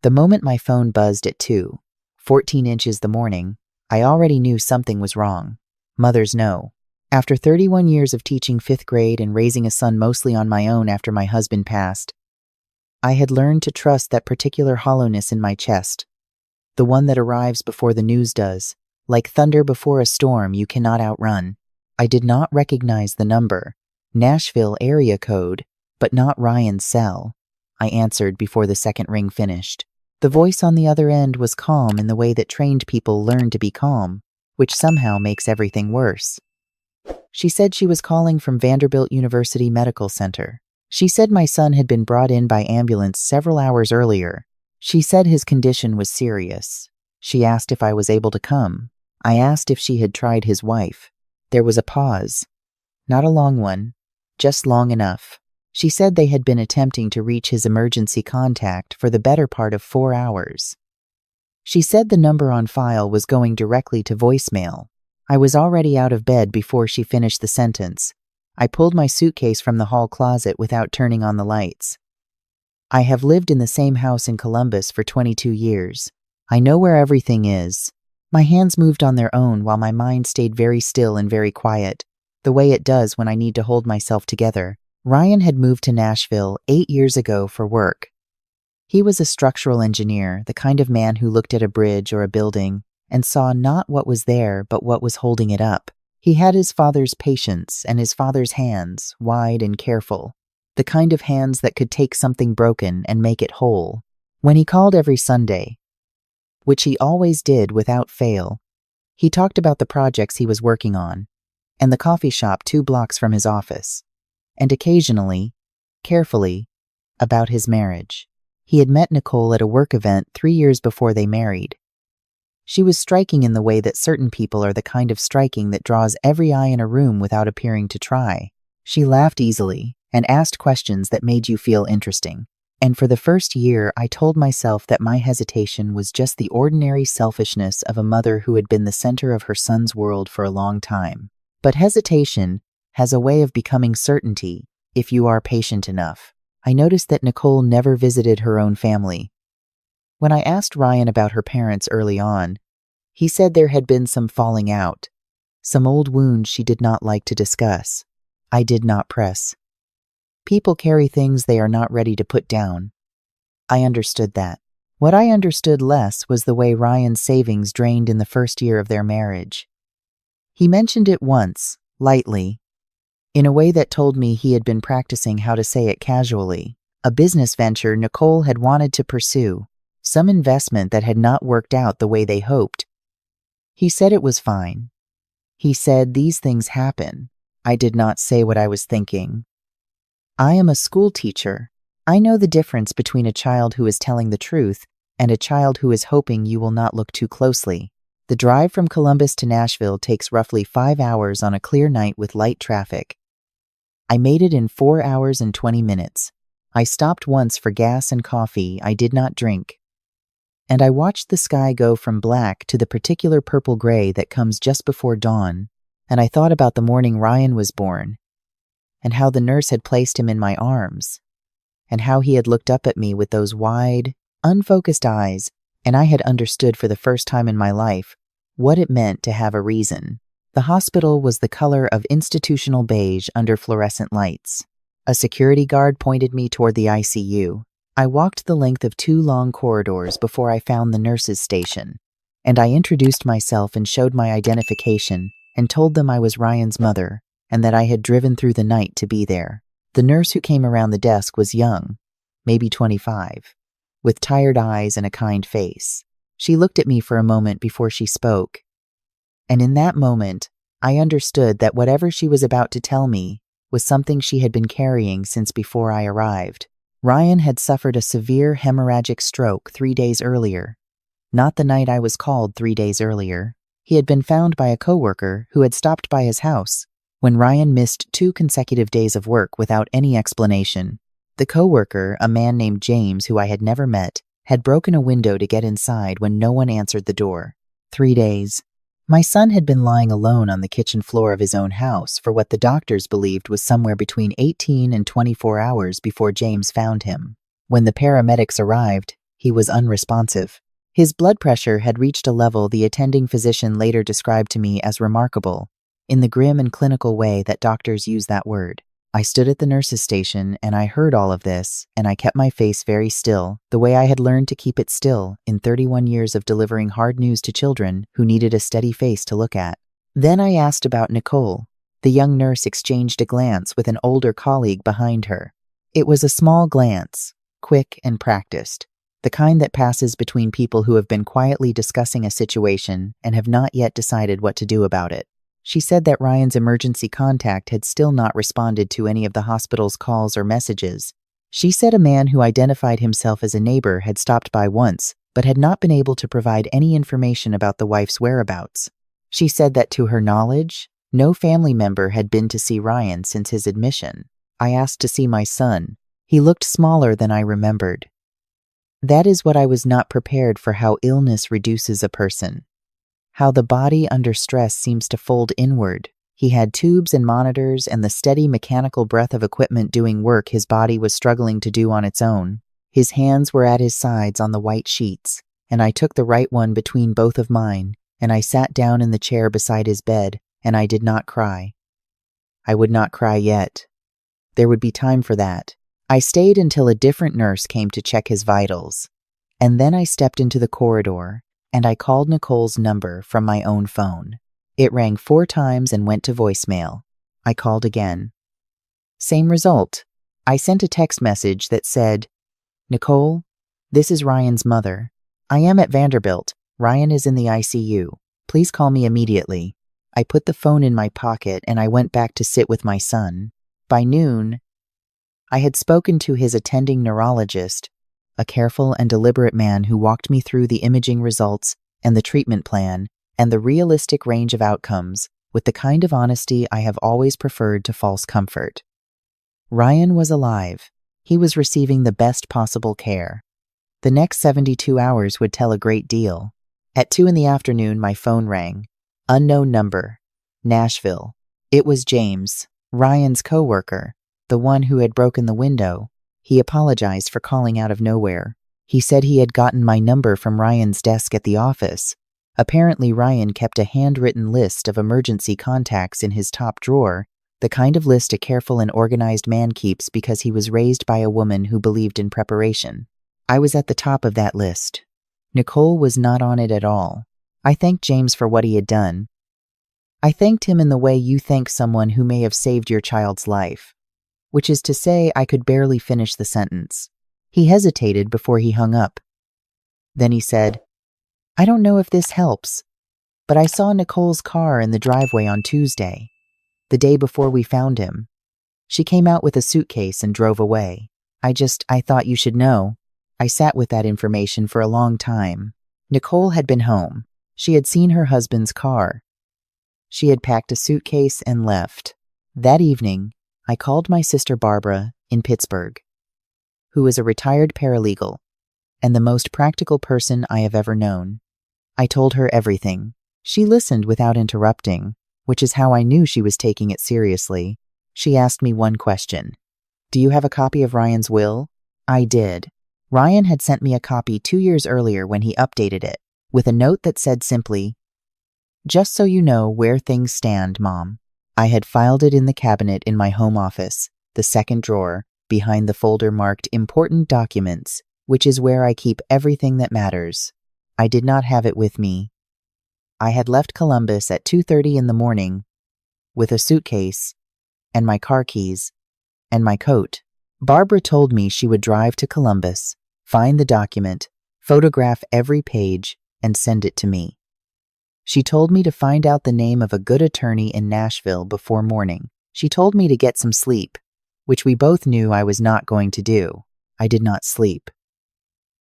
The moment my phone buzzed at 2:14 inches the morning, I already knew something was wrong. Mothers know. After 31 years of teaching 5th grade and raising a son mostly on my own after my husband passed, I had learned to trust that particular hollowness in my chest, the one that arrives before the news does, like thunder before a storm you cannot outrun. I did not recognize the number, Nashville area code, but not Ryan's cell. I answered before the second ring finished. The voice on the other end was calm in the way that trained people learn to be calm, which somehow makes everything worse. She said she was calling from Vanderbilt University Medical Center. She said my son had been brought in by ambulance several hours earlier. She said his condition was serious. She asked if I was able to come. I asked if she had tried his wife. There was a pause. Not a long one, just long enough. She said they had been attempting to reach his emergency contact for the better part of 4 hours. She said the number on file was going directly to voicemail. I was already out of bed before she finished the sentence. I pulled my suitcase from the hall closet without turning on the lights. I have lived in the same house in Columbus for 22 years. I know where everything is. My hands moved on their own while my mind stayed very still and very quiet, the way it does when I need to hold myself together. Ryan had moved to Nashville 8 years ago for work. He was a structural engineer, the kind of man who looked at a bridge or a building and saw not what was there but what was holding it up. He had his father's patience and his father's hands, wide and careful, the kind of hands that could take something broken and make it whole. When he called every Sunday, which he always did without fail, he talked about the projects he was working on and the coffee shop 2 blocks from his office, and occasionally, carefully, about his marriage. He had met Nicole at a work event 3 years before they married. She was striking in the way that certain people are the kind of striking that draws every eye in a room without appearing to try. She laughed easily and asked questions that made you feel interesting. And for the first year, I told myself that my hesitation was just the ordinary selfishness of a mother who had been the center of her son's world for a long time. But hesitation has a way of becoming certainty if you are patient enough. I noticed that Nicole never visited her own family. When I asked Ryan about her parents early on, he said there had been some falling out, some old wounds she did not like to discuss. I did not press. People carry things they are not ready to put down. I understood that. What I understood less was the way Ryan's savings drained in the first year of their marriage. He mentioned it once, lightly, in a way that told me he had been practicing how to say it casually. A business venture Nicole had wanted to pursue, some investment that had not worked out the way they hoped. He said it was fine. He said these things happen. I did not say what I was thinking. I am a school teacher. I know the difference between a child who is telling the truth and a child who is hoping you will not look too closely. The drive from Columbus to Nashville takes roughly 5 hours on a clear night with light traffic. I made it in 4 hours and 20 minutes. I stopped once for gas and coffee I did not drink. And I watched the sky go from black to the particular purple-gray that comes just before dawn, and I thought about the morning Ryan was born, and how the nurse had placed him in my arms, and how he had looked up at me with those wide, unfocused eyes, and I had understood for the first time in my life what it meant to have a reason. The hospital was the color of institutional beige under fluorescent lights. A security guard pointed me toward the ICU. I walked the length of 2 long corridors before I found the nurses' station, and I introduced myself and showed my identification and told them I was Ryan's mother and that I had driven through the night to be there. The nurse who came around the desk was young, maybe 25, with tired eyes and a kind face. She looked at me for a moment before she spoke, and in that moment, I understood that whatever she was about to tell me was something she had been carrying since before I arrived. Ryan had suffered a severe hemorrhagic stroke 3 days earlier. Not the night I was called 3 days earlier. He had been found by a coworker who had stopped by his house when Ryan missed 2 consecutive days of work without any explanation. The coworker, a man named James who I had never met, had broken a window to get inside when no one answered the door. 3 days. My son had been lying alone on the kitchen floor of his own house for what the doctors believed was somewhere between 18 and 24 hours before James found him. When the paramedics arrived, He was unresponsive. His blood pressure had reached a level the attending physician later described to me as remarkable, in the grim and clinical way that doctors use that word. I stood at the nurse's station and I heard all of this, and I kept my face very still, the way I had learned to keep it still in 31 years of delivering hard news to children who needed a steady face to look at. Then I asked about Nicole. The young nurse exchanged a glance with an older colleague behind her. It was a small glance, quick and practiced, the kind that passes between people who have been quietly discussing a situation and have not yet decided what to do about it. She said that Ryan's emergency contact had still not responded to any of the hospital's calls or messages. She said a man who identified himself as a neighbor had stopped by once, but had not been able to provide any information about the wife's whereabouts. She said that to her knowledge, no family member had been to see Ryan since his admission. I asked to see my son. He looked smaller than I remembered. That is what I was not prepared for, how illness reduces a person. How the body under stress seems to fold inward. He had tubes and monitors and the steady mechanical breath of equipment doing work his body was struggling to do on its own. His hands were at his sides on the white sheets, and I took the right one between both of mine, and I sat down in the chair beside his bed, and I did not cry. I would not cry yet. There would be time for that. I stayed until a different nurse came to check his vitals, and then I stepped into the corridor, and I called Nicole's number from my own phone. It rang 4 times and went to voicemail. I called again. Same result. I sent a text message that said, "Nicole, this is Ryan's mother. I am at Vanderbilt. Ryan is in the ICU. Please call me immediately." I put the phone in my pocket and I went back to sit with my son. By noon, I had spoken to his attending neurologist, a careful and deliberate man who walked me through the imaging results and the treatment plan and the realistic range of outcomes with the kind of honesty I have always preferred to false comfort. Ryan was alive. He was receiving the best possible care. The next 72 hours would tell a great deal. At 2 p.m, my phone rang. Unknown number. Nashville. It was James, Ryan's coworker, the one who had broken the window. He apologized for calling out of nowhere. He said he had gotten my number from Ryan's desk at the office. Apparently, Ryan kept a handwritten list of emergency contacts in his top drawer, the kind of list a careful and organized man keeps because he was raised by a woman who believed in preparation. I was at the top of that list. Nicole was not on it at all. I thanked James for what he had done. I thanked him in the way you thank someone who may have saved your child's life. Which is to say, I could barely finish the sentence. He hesitated before he hung up. Then he said, "I don't know if this helps, but I saw Nicole's car in the driveway on Tuesday, the day before we found him. She came out with a suitcase and drove away. I thought you should know." I sat with that information for a long time. Nicole had been home. She had seen her husband's car. She had packed a suitcase and left. That evening, I called my sister Barbara in Pittsburgh, who is a retired paralegal and the most practical person I have ever known. I told her everything. She listened without interrupting, which is how I knew she was taking it seriously. She asked me one question. "Do you have a copy of Ryan's will?" I did. Ryan had sent me a copy 2 years earlier when he updated it, with a note that said simply, "Just so you know where things stand, Mom." I had filed it in the cabinet in my home office, the second drawer, behind the folder marked Important Documents, which is where I keep everything that matters. I did not have it with me. I had left Columbus at 2:30 in the morning with a suitcase and my car keys and my coat. Barbara told me she would drive to Columbus, find the document, photograph every page, and send it to me. She told me to find out the name of a good attorney in Nashville before morning. She told me to get some sleep, which we both knew I was not going to do. I did not sleep.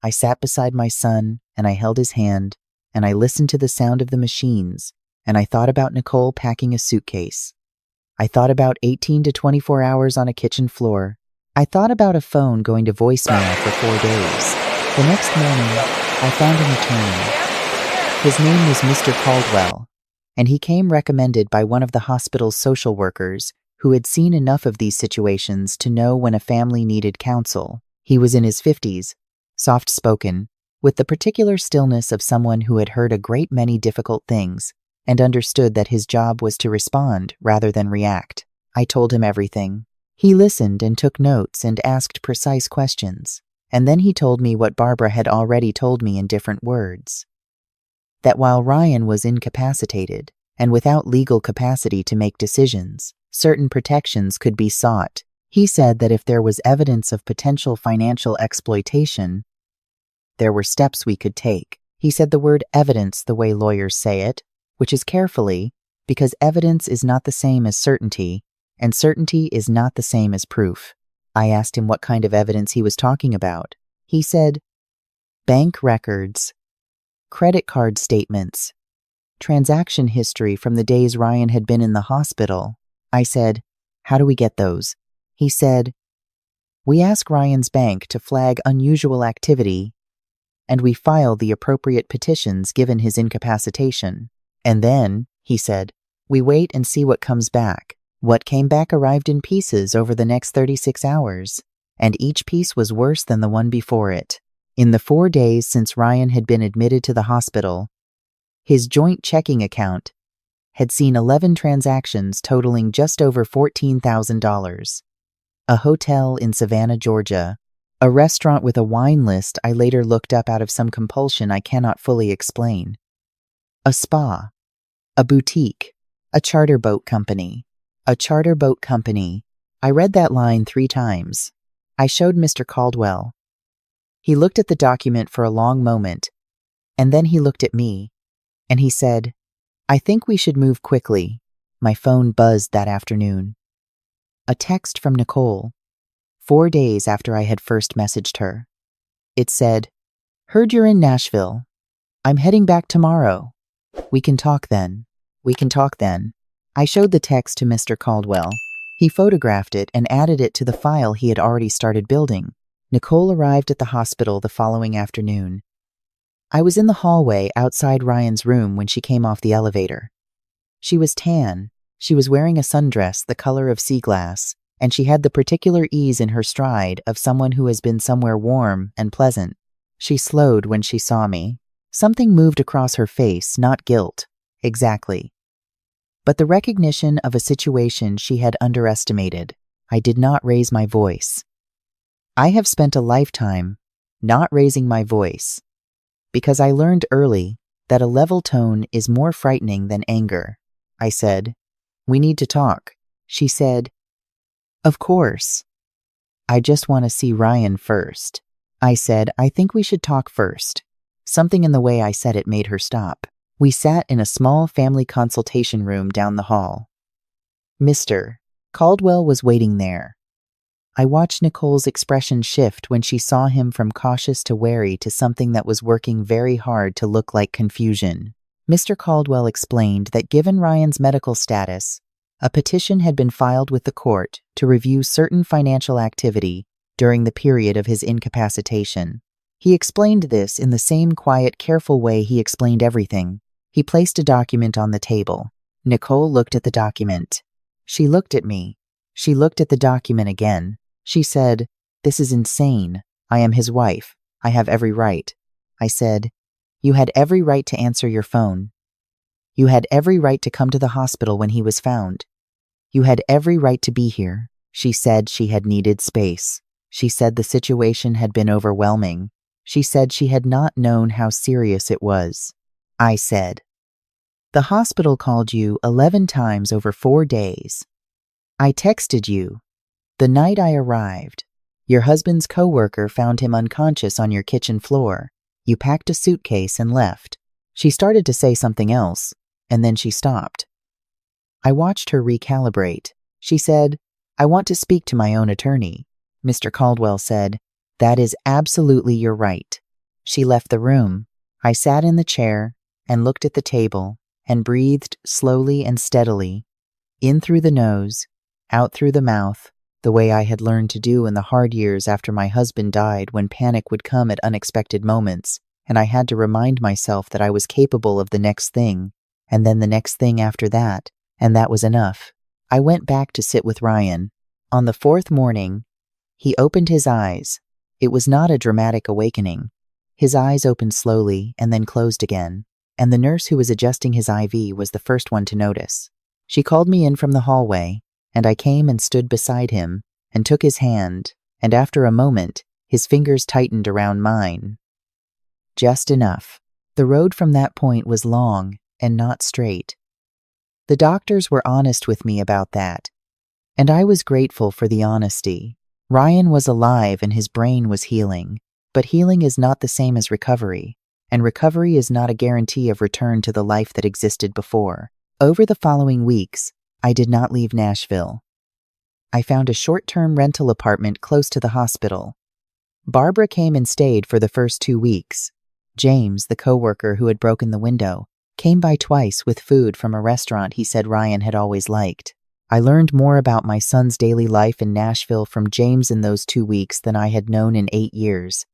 I sat beside my son, and I held his hand, and I listened to the sound of the machines, and I thought about Nicole packing a suitcase. I thought about 18 to 24 hours on a kitchen floor. I thought about a phone going to voicemail for 4 days. The next morning, I found an attorney. His name was Mr. Caldwell, and he came recommended by one of the hospital's social workers who had seen enough of these situations to know when a family needed counsel. He was in his 50s, soft-spoken, with the particular stillness of someone who had heard a great many difficult things and understood that his job was to respond rather than react. I told him everything. He listened and took notes and asked precise questions, and then he told me what Barbara had already told me in different words. That while Ryan was incapacitated and without legal capacity to make decisions, certain protections could be sought. He said that if there was evidence of potential financial exploitation, there were steps we could take. He said the word evidence the way lawyers say it, which is carefully, because evidence is not the same as certainty, and certainty is not the same as proof. I asked him what kind of evidence he was talking about. He said, bank records, credit card statements, transaction history from the days Ryan had been in the hospital. I said, how do we get those? He said, we ask Ryan's bank to flag unusual activity, and we file the appropriate petitions given his incapacitation. And then, he said, we wait and see what comes back. What came back arrived in pieces over the next 36 hours, and each piece was worse than the one before it. In the 4 days since Ryan had been admitted to the hospital, his joint checking account had seen 11 transactions totaling just over $14,000. A hotel in Savannah, Georgia, a restaurant with a wine list I later looked up out of some compulsion I cannot fully explain, a spa, a boutique, a charter boat company. A charter boat company. I read that line 3 times. I showed Mr. Caldwell. He looked at the document for a long moment, and then he looked at me, and he said, I think we should move quickly. My phone buzzed that afternoon. A text from Nicole, 4 days after I had first messaged her. It said, heard you're in Nashville. I'm heading back tomorrow. We can talk then. We can talk then. I showed the text to Mr. Caldwell. He photographed it and added it to the file he had already started building. Nicole arrived at the hospital the following afternoon. I was in the hallway outside Ryan's room when she came off the elevator. She was tan, she was wearing a sundress the color of sea glass, and she had the particular ease in her stride of someone who has been somewhere warm and pleasant. She slowed when she saw me. Something moved across her face, not guilt, exactly, but the recognition of a situation she had underestimated. I did not raise my voice. I have spent a lifetime not raising my voice, because I learned early that a level tone is more frightening than anger. I said, we need to talk. She said, of course. I just want to see Ryan first. I said, I think we should talk first. Something in the way I said it made her stop. We sat in a small family consultation room down the hall. Mr. Caldwell was waiting there. I watched Nicole's expression shift when she saw him from cautious to wary to something that was working very hard to look like confusion. Mr. Caldwell explained that given Ryan's medical status, a petition had been filed with the court to review certain financial activity during the period of his incapacitation. He explained this in the same quiet, careful way he explained everything. He placed a document on the table. Nicole looked at the document. She looked at me. She looked at the document again. She said, this is insane. I am his wife. I have every right. I said, you had every right to answer your phone. You had every right to come to the hospital when he was found. You had every right to be here. She said she had needed space. She said the situation had been overwhelming. She said she had not known how serious it was. I said, the hospital called you 11 times over 4 days. I texted you. The night I arrived, your husband's coworker found him unconscious on your kitchen floor. You packed a suitcase and left. She started to say something else, and then she stopped. I watched her recalibrate. She said, I want to speak to my own attorney. Mr. Caldwell said, that is absolutely your right. She left the room. I sat in the chair and looked at the table and breathed slowly and steadily, in through the nose, out through the mouth, the way I had learned to do in the hard years after my husband died, when panic would come at unexpected moments, and I had to remind myself that I was capable of the next thing, and then the next thing after that, and that was enough. I went back to sit with Ryan. On the 4th morning, he opened his eyes. It was not a dramatic awakening. His eyes opened slowly and then closed again, and the nurse who was adjusting his IV was the first one to notice. She called me in from the hallway, and I came and stood beside him and took his hand, and after a moment, his fingers tightened around mine. Just enough. The road from that point was long and not straight. The doctors were honest with me about that, and I was grateful for the honesty. Ryan was alive and his brain was healing, but healing is not the same as recovery, and recovery is not a guarantee of return to the life that existed before. Over the following weeks, I did not leave Nashville. I found a short-term rental apartment close to the hospital. Barbara came and stayed for the first 2 weeks. James, the coworker who had broken the window, came by twice with food from a restaurant he said Ryan had always liked. I learned more about my son's daily life in Nashville from James in those 2 weeks than I had known in 8 years.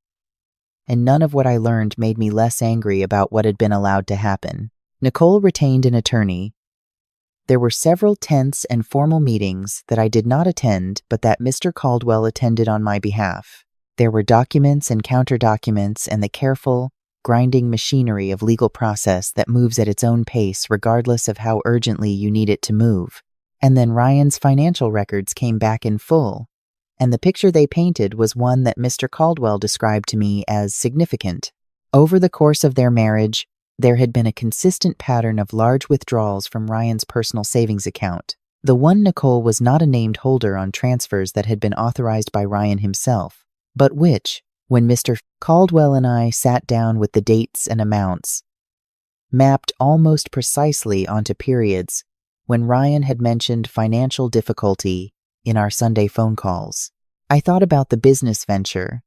And none of what I learned made me less angry about what had been allowed to happen. Nicole retained an attorney. There were several tense and formal meetings that I did not attend, but that Mr. Caldwell attended on my behalf. There were documents and counter-documents and the careful, grinding machinery of legal process that moves at its own pace regardless of how urgently you need it to move. And then Ryan's financial records came back in full, and the picture they painted was one that Mr. Caldwell described to me as significant. Over the course of their marriage, there had been a consistent pattern of large withdrawals from Ryan's personal savings account. The one Nicole was not a named holder on transfers that had been authorized by Ryan himself, but which, when Mr. Caldwell and I sat down with the dates and amounts, mapped almost precisely onto periods when Ryan had mentioned financial difficulty in our Sunday phone calls. I thought about the business venture,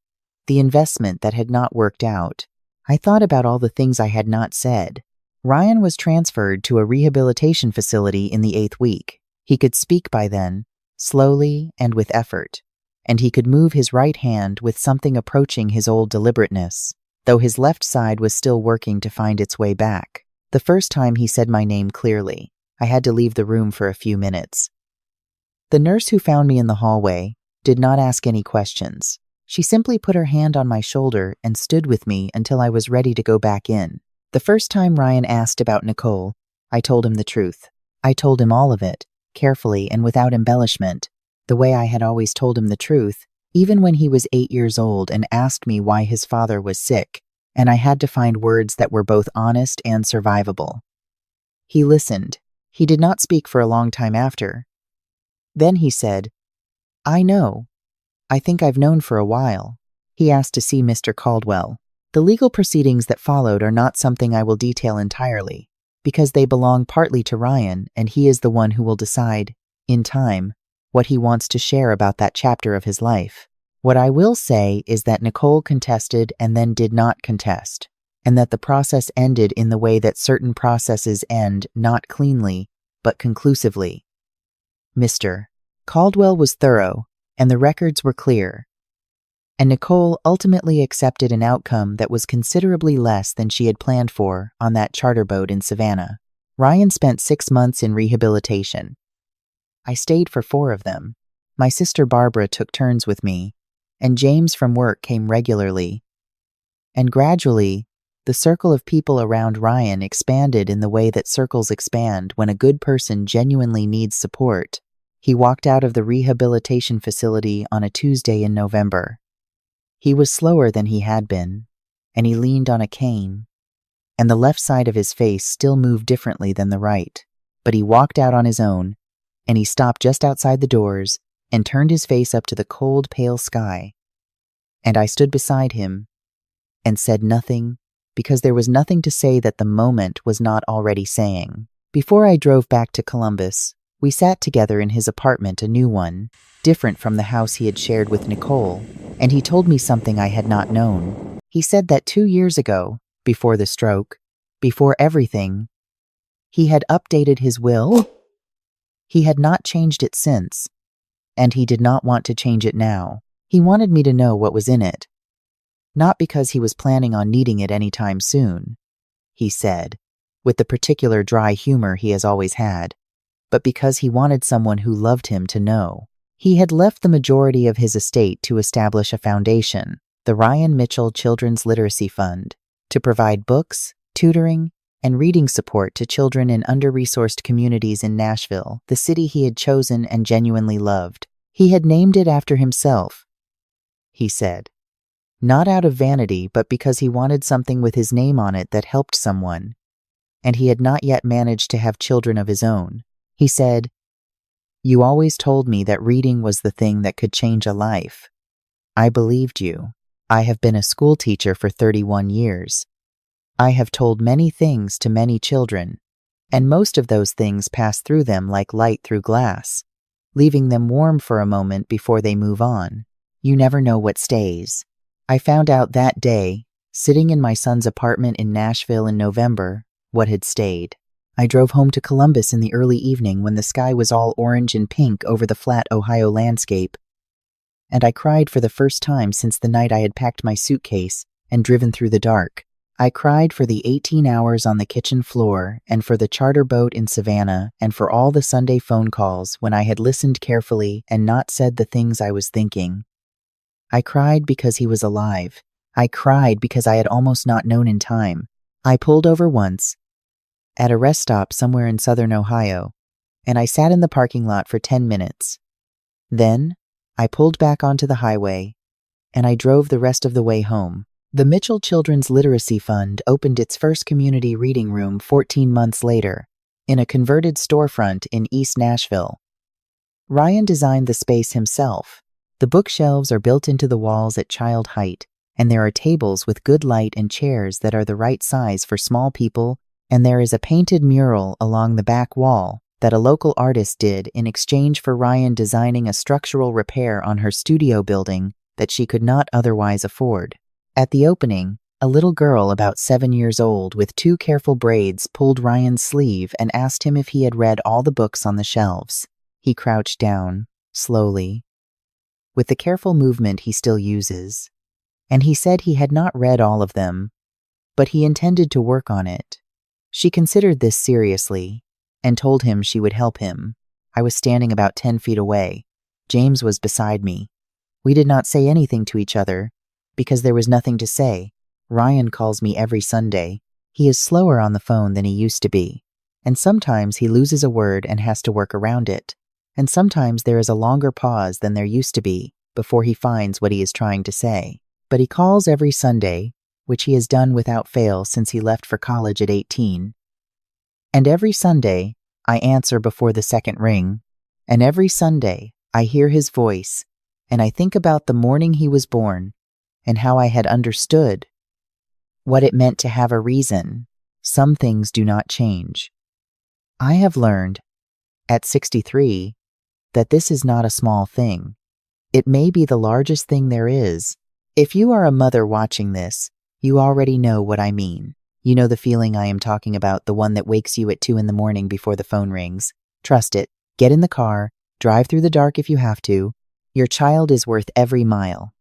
the investment that had not worked out. I thought about all the things I had not said. Ryan was transferred to a rehabilitation facility in the 8th week. He could speak by then, slowly and with effort, and he could move his right hand with something approaching his old deliberateness, though his left side was still working to find its way back. The first time he said my name clearly, I had to leave the room for a few minutes. The nurse who found me in the hallway did not ask any questions. She simply put her hand on my shoulder and stood with me until I was ready to go back in. The first time Ryan asked about Nicole, I told him the truth. I told him all of it, carefully and without embellishment, the way I had always told him the truth, even when he was 8 years old and asked me why his father was sick, and I had to find words that were both honest and survivable. He listened. He did not speak for a long time after. Then he said, "I know. I think I've known for a while." He asked to see Mr. Caldwell. The legal proceedings that followed are not something I will detail entirely, because they belong partly to Ryan, and he is the one who will decide, in time, what he wants to share about that chapter of his life. What I will say is that Nicole contested and then did not contest, and that the process ended in the way that certain processes end, not cleanly, but conclusively. Mr. Caldwell was thorough, and the records were clear, and Nicole ultimately accepted an outcome that was considerably less than she had planned for on that charter boat in Savannah. Ryan spent 6 months in rehabilitation. I stayed for 4 of them. My sister Barbara took turns with me, and James from work came regularly. And gradually, the circle of people around Ryan expanded in the way that circles expand when a good person genuinely needs support. He walked out of the rehabilitation facility on a Tuesday in November. He was slower than he had been, and he leaned on a cane, and the left side of his face still moved differently than the right. But he walked out on his own, and he stopped just outside the doors and turned his face up to the cold, pale sky. And I stood beside him and said nothing, because there was nothing to say that the moment was not already saying. Before I drove back to Columbus, we sat together in his apartment, a new one, different from the house he had shared with Nicole, and he told me something I had not known. He said that 2 years ago, before the stroke, before everything, he had updated his will. He had not changed it since, and he did not want to change it now. He wanted me to know what was in it. Not because he was planning on needing it anytime soon, he said, with the particular dry humor he has always had, but because he wanted someone who loved him to know. He had left the majority of his estate to establish a foundation. the Ryan Mitchell Children's Literacy Fund, to provide books, tutoring, and reading support to children in under-resourced communities in Nashville, the city he had chosen and genuinely loved. He had named it after himself, he said. Not out of vanity, but because he wanted something with his name on it that helped someone. And he had not yet managed to have children of his own. He said, "You always told me that reading was the thing that could change a life. I believed you. I have been a school teacher for 31 years. I have told many things to many children, and most of those things pass through them like light through glass, leaving them warm for a moment before they move on. You never know what stays. I found out that day, sitting in my son's apartment in Nashville in November, what had stayed. I drove home to Columbus in the early evening when the sky was all orange and pink over the flat Ohio landscape, and I cried for the first time since the night I had packed my suitcase and driven through the dark. I cried for the 18 hours on the kitchen floor, and for the charter boat in Savannah, and for all the Sunday phone calls when I had listened carefully and not said the things I was thinking. I cried because he was alive. I cried because I had almost not known in time. I pulled over once, at a rest stop somewhere in southern Ohio, and I sat in the parking lot for 10 minutes. Then, I pulled back onto the highway, and I drove the rest of the way home. The Mitchell Children's Literacy Fund opened its first community reading room 14 months later, in a converted storefront in East Nashville. Ryan designed the space himself. The bookshelves are built into the walls at child height, and there are tables with good light and chairs that are the right size for small people, and there is a painted mural along the back wall that a local artist did in exchange for Ryan designing a structural repair on her studio building that she could not otherwise afford. At the opening, a little girl about 7 years old with 2 careful braids pulled Ryan's sleeve and asked him if he had read all the books on the shelves. He crouched down, slowly, with the careful movement he still uses, and he said he had not read all of them, but he intended to work on it. She considered this seriously, and told him she would help him. I was standing about 10 feet away. James was beside me. We did not say anything to each other, because there was nothing to say. Ryan calls me every Sunday. He is slower on the phone than he used to be, and sometimes he loses a word and has to work around it, and sometimes there is a longer pause than there used to be before he finds what he is trying to say. But he calls every Sunday, which he has done without fail since he left for college at 18. And every Sunday, I answer before the second ring, and every Sunday, I hear his voice, and I think about the morning he was born, and how I had understood what it meant to have a reason. Some things do not change. I have learned, at 63, that this is not a small thing. It may be the largest thing there is. If you are a mother watching this, you already know what I mean. You know the feeling I am talking about, the one that wakes you at 2 in the morning before the phone rings. Trust it. Get in the car, drive through the dark if you have to. Your child is worth every mile.